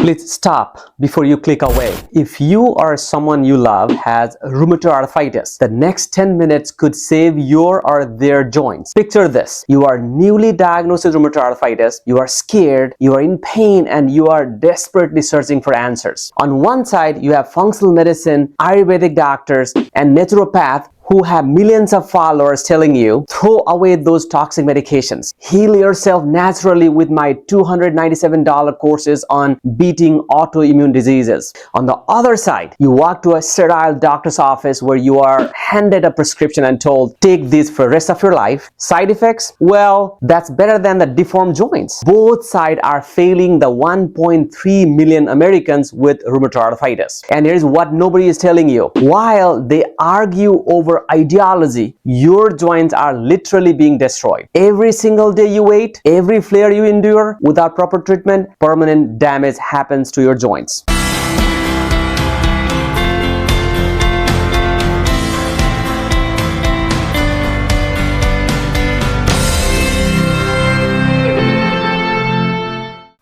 Please stop before you click away. If you or someone you love has rheumatoid arthritis, the next 10 minutes could save your or their joints. Picture this. You are newly diagnosed with rheumatoid arthritis, you are scared, you are in pain, and you are desperately searching for answers. On one side, you have functional medicine, Ayurvedic doctors, and naturopath who have millions of followers telling you, throw away those toxic medications. Heal yourself naturally with my $297 courses on beating autoimmune diseases. On the other side, you walk to a sterile doctor's office where you are handed a prescription and told, take this for the rest of your life. Side effects? Well, that's better than the deformed joints. Both sides are failing the 1.3 million Americans with rheumatoid arthritis. And here's what nobody is telling you. While they argue over ideology, your joints are literally being destroyed. Every single day you wait, every flare you endure without proper treatment, permanent damage happens to your joints.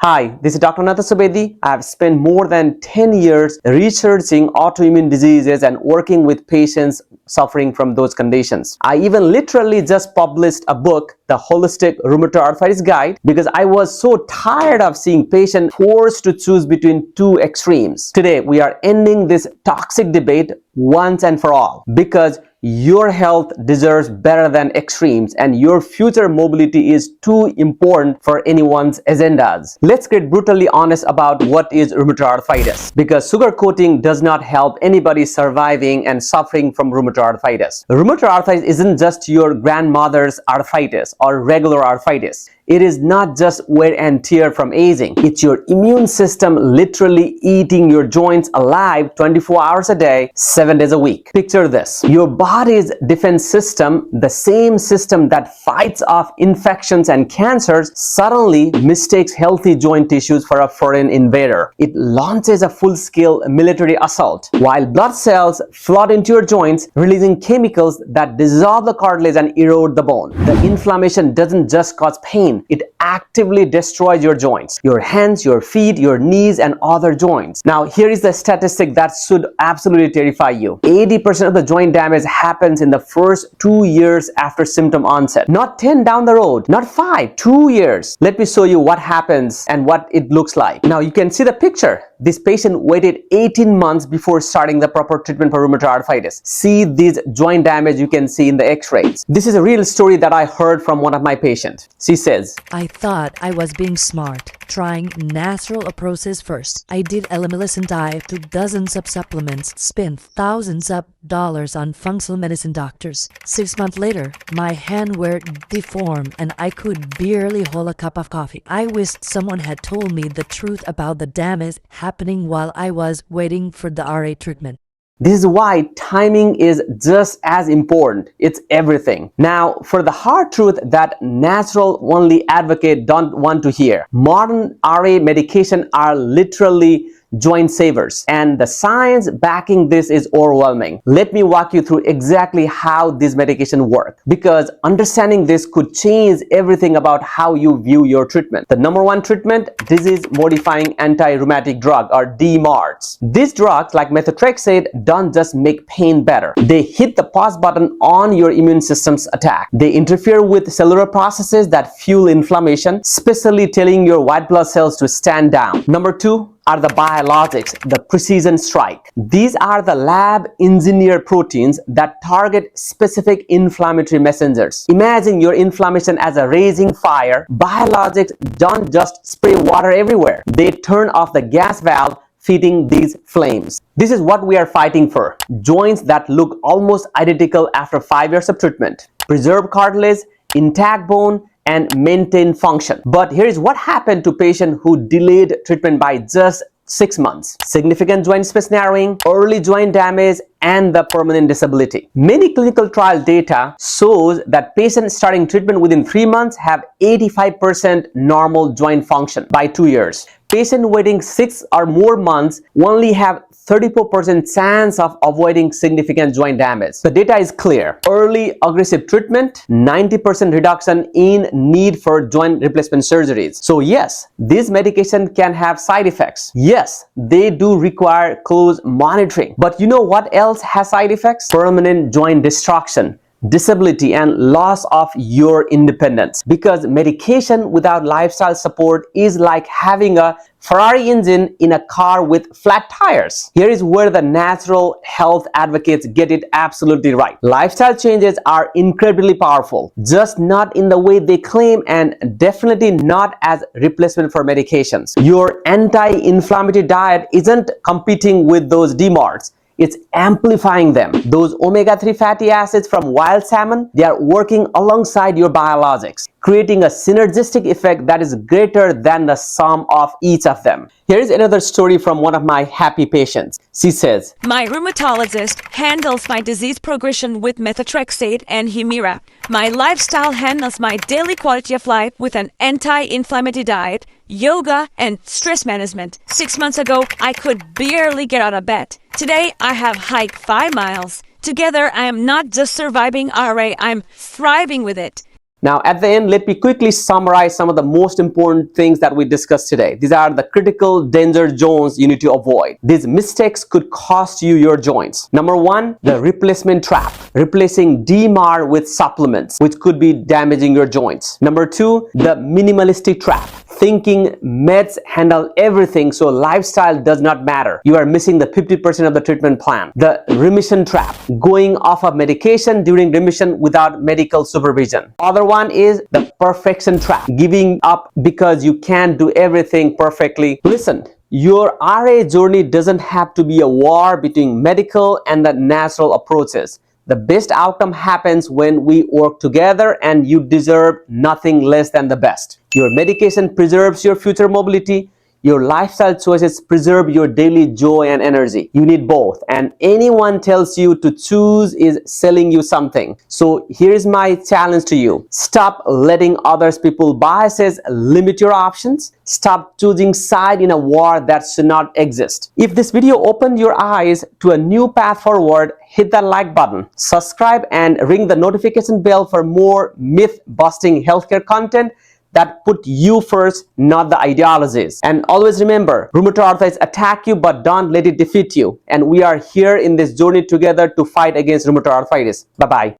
Hi, this is Dr. 𝐂𝐻𝐈𝐒𝐈𝐒. I have spent more than 10 years researching autoimmune diseases and working with patients suffering from those conditions. I even literally just published a book, The Holistic Rheumatoid Arthritis Guide, because I was so tired of seeing patients forced to choose between two extremes. Today, we are ending this toxic debate once and for all, because your health deserves better than extremes, and your future mobility is too important for anyone's agendas. Let's get brutally honest about what is rheumatoid arthritis, because sugarcoating does not help anybody surviving and suffering from rheumatoid arthritis. Rheumatoid arthritis isn't just your grandmother's arthritis or regular arthritis. It is not just wear and tear from aging. It's your immune system literally eating your joints alive 24 hours a day, 7 days a week. Picture this. Your body's defense system, the same system that fights off infections and cancers, suddenly mistakes healthy joint tissues for a foreign invader. It launches a full-scale military assault. While blood cells flood into your joints, releasing chemicals that dissolve the cartilage and erode the bone. The inflammation doesn't just cause pain. It actively destroys your joints, your hands, your feet, your knees, and other joints. Now, here is the statistic that should absolutely terrify you. 80% of the joint damage happens in the first 2 years after symptom onset. Not 10 down the road, not 5, 2 years. Let me show you what happens and what it looks like. Now, you can see the picture. This patient waited 18 months before starting the proper treatment for rheumatoid arthritis. See this joint damage you can see in the x-rays. This is a real story that I heard from one of my patients. She says, I thought I was being smart, trying natural approaches first. I did elimination diet, took dozens of supplements, spent thousands of dollars on functional medicine doctors. 6 months later, my hand were deformed and I could barely hold a cup of coffee. I wished someone had told me the truth about the damage happening while I was waiting for the RA treatment. this is why timing is just as important. It's everything. Now, for the hard truth that natural only advocate don't want to hear, modern RA medication are literally joint savers, and the science backing this is overwhelming. Let me walk you through exactly how these medications work, because understanding this could change everything about how you view your treatment. The number one treatment, disease modifying anti-rheumatic drug, or DMARDs. These drugs, like methotrexate, don't just make pain better. They hit the pause button on your immune system's attack. They interfere with cellular processes that fuel inflammation, especially telling your white blood cells to stand down. Number two are the biologics, the precision strike. These are the lab engineered proteins that target specific inflammatory messengers. Imagine your inflammation as a raging fire. Biologics don't just spray water everywhere. They turn off the gas valve feeding these flames. This is what we are fighting for. Joints that look almost identical after 5 years of treatment. Preserve cartilage, intact bone, and maintain function. But here is what happened to patients who delayed treatment by just 6 months. Significant joint space narrowing, early joint damage, and the permanent disability. Many clinical trial data shows that patients starting treatment within 3 months have 85% normal joint function by 2 years. Patient waiting 6 or more months only have 34% chance of avoiding significant joint damage. The data is clear. Early aggressive treatment, 90% reduction in need for joint replacement surgeries. So yes, this medication can have side effects. Yes, they do require close monitoring. But you know what else has side effects? Permanent joint destruction, disability, and loss of your independence. Because medication without lifestyle support is like having a Ferrari engine in a car with flat tires. Here is where the natural health advocates get it absolutely right. Lifestyle changes are incredibly powerful, just not in the way they claim, and definitely not as replacement for medications. Your anti-inflammatory diet isn't competing with those DMARDs. It's amplifying them. Those omega-3 fatty acids from wild salmon, they are working alongside your biologics, creating a synergistic effect that is greater than the sum of each of them. Here is another story from one of my happy patients. She says, "My rheumatologist handles my disease progression with methotrexate and Humira. My lifestyle handles my daily quality of life with an anti-inflammatory diet, yoga, and stress management. 6 months ago, I could barely get out of bed. Today, I have hiked 5 miles. Together, I am not just surviving RA, I'm thriving with it." Now, at the end, let me quickly summarize some of the most important things that we discussed today. These are the critical danger zones you need to avoid. These mistakes could cost you your joints. Number one, the replacement trap. Replacing DMARD with supplements, which could be damaging your joints. Number two, the minimalistic trap. Thinking meds handle everything, so lifestyle does not matter. You are missing the 50% of the treatment plan. The remission trap. Going off of medication during remission without medical supervision. Other one is the perfection trap, giving up because you can't do everything perfectly. Listen, your RA journey doesn't have to be a war between medical and the natural approaches. The best outcome happens when we work together, and you deserve nothing less than the best. Your medication preserves your future mobility. Your lifestyle choices preserve your daily joy and energy. You need both, and anyone tells you to choose is selling you something. So here is my challenge to you. Stop letting others people's biases limit your options. Stop choosing side in a war that should not exist. If this video opened your eyes to a new path forward, hit that like button, subscribe, and ring the notification bell for more myth-busting healthcare content that put you first, not the ideologies. And always remember, rheumatoid arthritis attack you, but don't let it defeat you. And we are here in this journey together to fight against rheumatoid arthritis. Bye-bye.